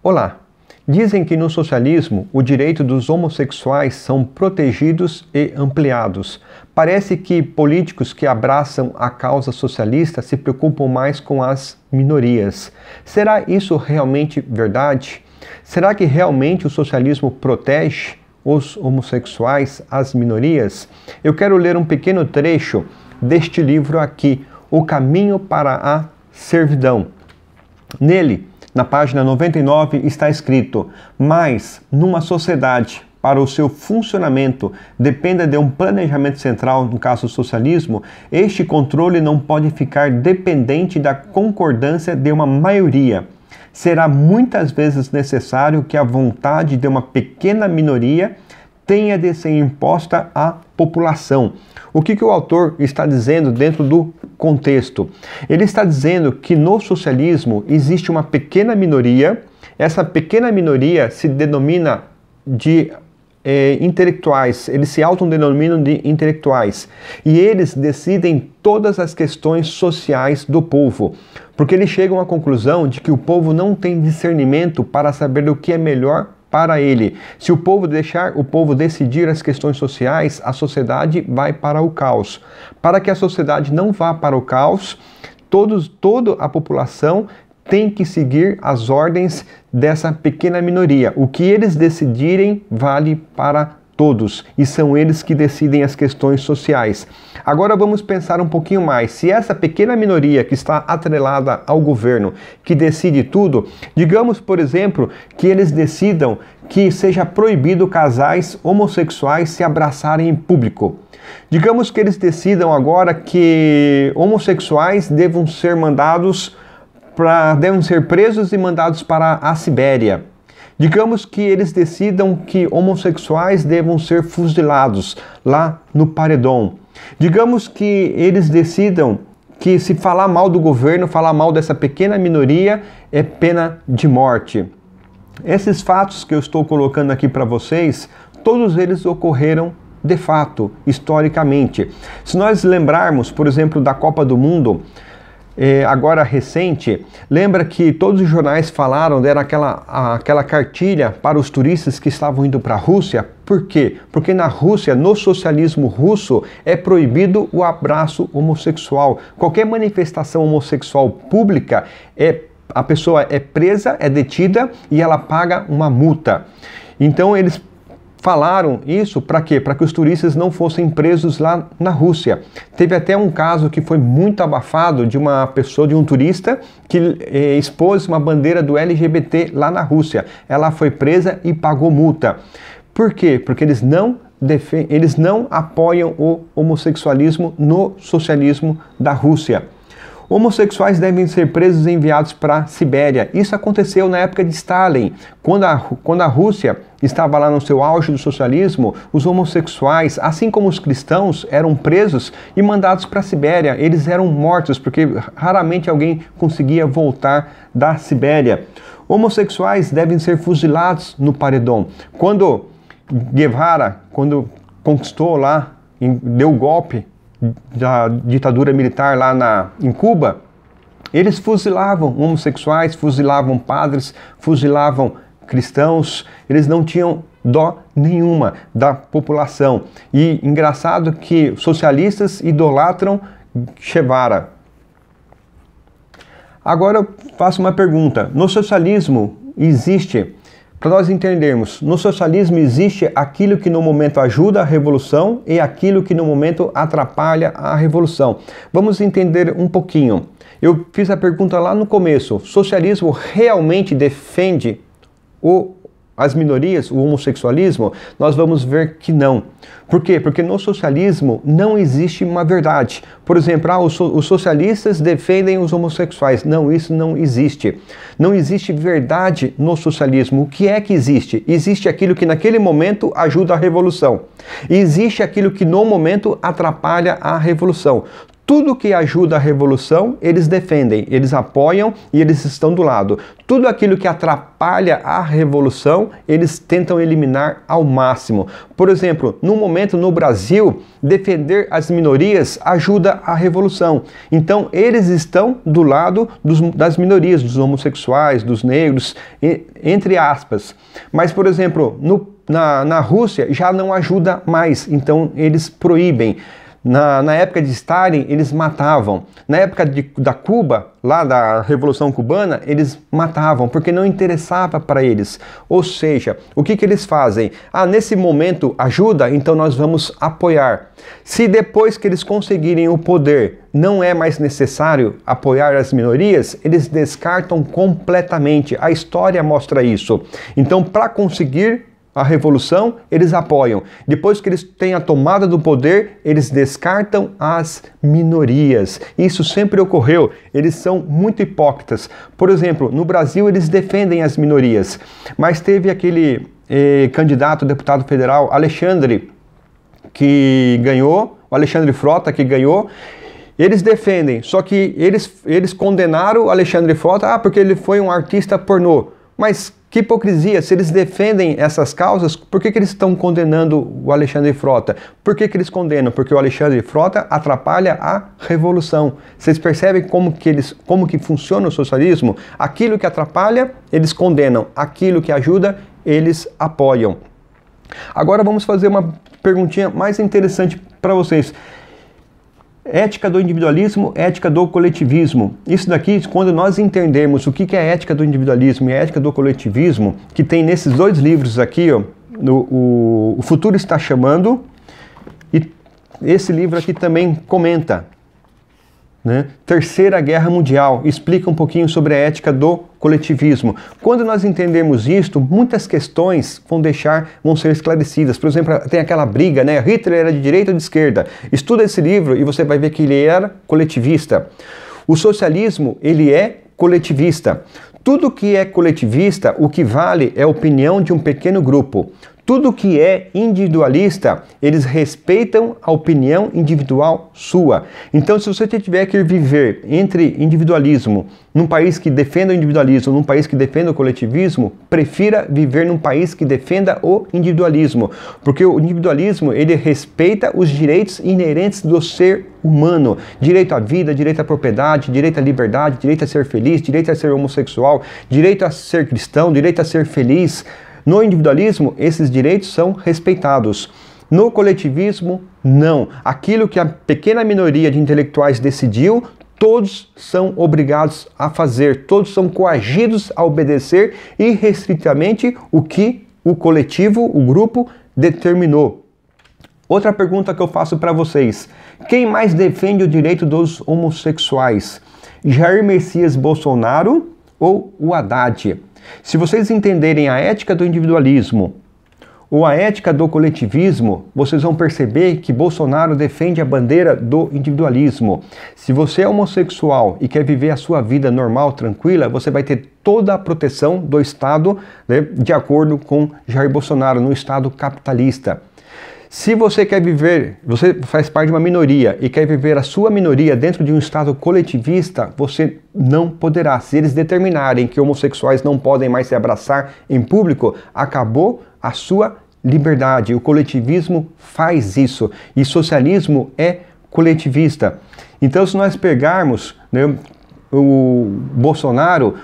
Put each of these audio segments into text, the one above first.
Olá! Dizem que no socialismo o direito dos homossexuais são protegidos e ampliados. Parece que políticos que abraçam a causa socialista se preocupam mais com as minorias. Será isso realmente verdade? Será que realmente o socialismo protege os homossexuais, as minorias? Eu quero ler um pequeno trecho deste livro aqui, O Caminho para a Servidão. Nele, na página 99, está escrito: mas, numa sociedade, para o seu funcionamento, dependa de um planejamento central, no caso do socialismo, este controle não pode ficar dependente da concordância de uma maioria. Será muitas vezes necessário que a vontade de uma pequena minoria tenha de ser imposta à população. O que o autor está dizendo dentro do contexto? Ele está dizendo que no socialismo existe uma pequena minoria, essa pequena minoria se denomina de intelectuais, eles se autodenominam de intelectuais, e eles decidem todas as questões sociais do povo, porque eles chegam à conclusão de que o povo não tem discernimento para saber o que é melhor para ele. Se o povo deixar o povo decidir as questões sociais, a sociedade vai para o caos. Para que a sociedade não vá para o caos, toda a população tem que seguir as ordens dessa pequena minoria. O que eles decidirem vale para todos, e são eles que decidem as questões sociais. Agora vamos pensar um pouquinho mais. Se essa pequena minoria que está atrelada ao governo, que decide tudo, digamos, por exemplo, que eles decidam que seja proibido casais homossexuais se abraçarem em público. Digamos que eles decidam agora que homossexuais devem ser presos e mandados para a Sibéria. Digamos que eles decidam que homossexuais devam ser fuzilados lá no paredão. Digamos que eles decidam que se falar mal do governo, falar mal dessa pequena minoria, é pena de morte. Esses fatos que eu estou colocando aqui para vocês, todos eles ocorreram de fato, historicamente. Se nós lembrarmos, por exemplo, da Copa do Mundo, agora recente, lembra que todos os jornais falaram, deram aquela cartilha para os turistas que estavam indo para a Rússia? Por quê? Porque na Rússia, no socialismo russo, é proibido o abraço homossexual. Qualquer manifestação homossexual pública, a pessoa é presa, é detida e ela paga uma multa. Então eles falaram isso para quê? Para que os turistas não fossem presos lá na Rússia. Teve até um caso que foi muito abafado de uma pessoa, de um turista, que expôs uma bandeira do LGBT lá na Rússia. Ela foi presa e pagou multa. Por quê? Porque eles não apoiam o homossexualismo no socialismo da Rússia. Homossexuais devem ser presos e enviados para a Sibéria. Isso aconteceu na época de Stalin. Quando a Rússia estava lá no seu auge do socialismo, os homossexuais, assim como os cristãos, eram presos e mandados para a Sibéria. Eles eram mortos, porque raramente alguém conseguia voltar da Sibéria. Homossexuais devem ser fuzilados no paredão. Quando Guevara, quando conquistou lá, deu o golpe da ditadura militar lá em Cuba, eles fuzilavam homossexuais, fuzilavam padres, fuzilavam cristãos, eles não tinham dó nenhuma da população. E engraçado que socialistas idolatram Guevara. Agora eu faço uma pergunta. No socialismo existe, para nós entendermos, no socialismo existe aquilo que no momento ajuda a revolução e aquilo que no momento atrapalha a revolução. Vamos entender um pouquinho. Eu fiz a pergunta lá no começo. O socialismo realmente defende as minorias, o homossexualismo? Nós vamos ver que não. Por quê? Porque no socialismo não existe uma verdade. Por exemplo, os socialistas defendem os homossexuais. Não, isso não existe. Não existe verdade no socialismo. O que é que existe? Existe aquilo que naquele momento ajuda a revolução. E existe aquilo que no momento atrapalha a revolução. Tudo que ajuda a revolução, eles defendem, eles apoiam e eles estão do lado. Tudo aquilo que atrapalha a revolução, eles tentam eliminar ao máximo. Por exemplo, no momento no Brasil, defender as minorias ajuda a revolução. Então, eles estão do lado das minorias, dos homossexuais, dos negros, entre aspas. Mas, por exemplo, na Rússia já não ajuda mais, então eles proíbem. Na época de Stalin, eles matavam. Na época da Cuba, lá da Revolução Cubana, eles matavam, porque não interessava para eles. Ou seja, o que eles fazem? Nesse momento ajuda, então nós vamos apoiar. Se depois que eles conseguirem o poder, não é mais necessário apoiar as minorias, eles descartam completamente. A história mostra isso. Então, para conseguir a revolução, eles apoiam. Depois que eles têm a tomada do poder, eles descartam as minorias. Isso sempre ocorreu. Eles são muito hipócritas. Por exemplo, no Brasil eles defendem as minorias, mas teve aquele candidato a deputado federal, Alexandre, que ganhou, o Alexandre Frota, que ganhou. Eles defendem, só que eles condenaram o Alexandre Frota porque ele foi um artista pornô. Mas que hipocrisia, se eles defendem essas causas, por que eles estão condenando o Alexandre Frota? Por que eles condenam? Porque o Alexandre Frota atrapalha a revolução. Vocês percebem como que funciona o socialismo? Aquilo que atrapalha, eles condenam. Aquilo que ajuda, eles apoiam. Agora vamos fazer uma perguntinha mais interessante para vocês. Ética do individualismo, ética do coletivismo. Isso daqui, quando nós entendermos o que é a ética do individualismo e a ética do coletivismo, que tem nesses dois livros aqui, ó, O Futuro Está Chamando, e esse livro aqui também comenta, né? Terceira Guerra Mundial, explica um pouquinho sobre a ética do coletivismo. Quando nós entendermos isto, muitas questões vão ser esclarecidas. Por exemplo, tem aquela briga, né? Hitler era de direita ou de esquerda? Estuda esse livro e você vai ver que ele era coletivista. O socialismo, ele é coletivista. Tudo que é coletivista, o que vale é a opinião de um pequeno grupo. Tudo que é individualista, eles respeitam a opinião individual sua. Então, se você tiver que viver entre individualismo, num país que defenda o individualismo, num país que defenda o coletivismo, prefira viver num país que defenda o individualismo. Porque o individualismo, ele respeita os direitos inerentes do ser humano. Direito à vida, direito à propriedade, direito à liberdade, direito a ser feliz, direito a ser homossexual, direito a ser cristão, direito a ser feliz. No individualismo, esses direitos são respeitados. No coletivismo, não. Aquilo que a pequena minoria de intelectuais decidiu, todos são obrigados a fazer, todos são coagidos a obedecer irrestritamente o que o coletivo, o grupo, determinou. Outra pergunta que eu faço para vocês. Quem mais defende o direito dos homossexuais? Jair Messias Bolsonaro ou o Haddad? Se vocês entenderem a ética do individualismo ou a ética do coletivismo, vocês vão perceber que Bolsonaro defende a bandeira do individualismo. Se você é homossexual e quer viver a sua vida normal, tranquila, você vai ter toda a proteção do Estado, né, de acordo com Jair Bolsonaro, no Estado capitalista. Se você quer viver, você faz parte de uma minoria e quer viver a sua minoria dentro de um Estado coletivista, você não poderá. Se eles determinarem que homossexuais não podem mais se abraçar em público, acabou a sua liberdade. O coletivismo faz isso e socialismo é coletivista. Então, se nós pegarmos, né, o Bolsonaro,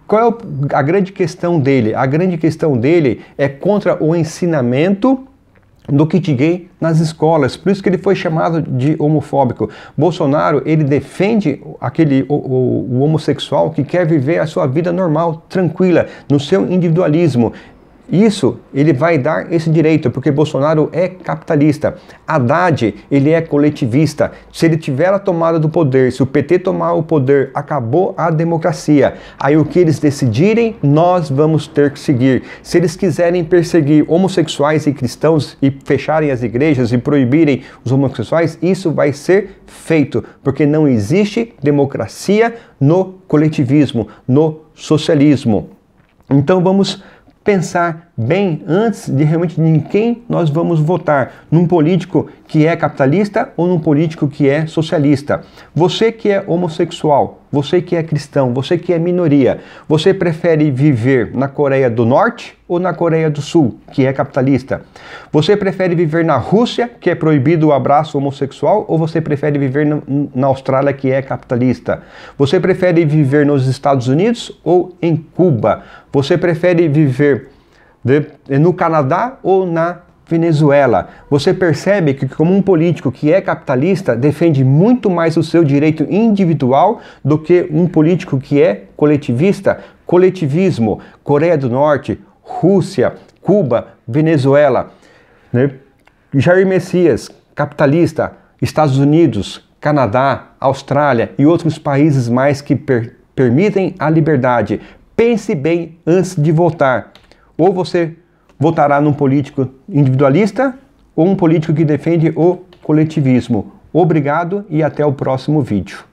qual é a grande questão dele? A grande questão dele é contra o ensinamento do kit gay nas escolas, por isso que ele foi chamado de homofóbico. Bolsonaro, ele defende o homossexual que quer viver a sua vida normal, tranquila, no seu individualismo. Isso, ele vai dar esse direito, porque Bolsonaro é capitalista. Haddad, ele é coletivista. Se ele tiver a tomada do poder, se o PT tomar o poder, acabou a democracia. Aí o que eles decidirem, nós vamos ter que seguir. Se eles quiserem perseguir homossexuais e cristãos e fecharem as igrejas e proibirem os homossexuais, isso vai ser feito, porque não existe democracia no coletivismo, no socialismo. Então vamos pensar bem antes de realmente em quem nós vamos votar, num político que é capitalista ou num político que é socialista. Você que é homossexual, você que é cristão, você que é minoria, você prefere viver na Coreia do Norte ou na Coreia do Sul, que é capitalista? Você prefere viver na Rússia, que é proibido o abraço homossexual, ou você prefere viver na Austrália, que é capitalista? Você prefere viver nos Estados Unidos ou em Cuba? Você prefere viver no Canadá ou na Venezuela? Você percebe que, como um político que é capitalista, defende muito mais o seu direito individual do que um político que é coletivista? Coletivismo, Coreia do Norte, Rússia, Cuba, Venezuela. Jair Messias, capitalista, Estados Unidos, Canadá, Austrália e outros países mais que permitem a liberdade. Pense bem antes de votar. Ou você votará num político individualista ou um político que defende o coletivismo. Obrigado e até o próximo vídeo.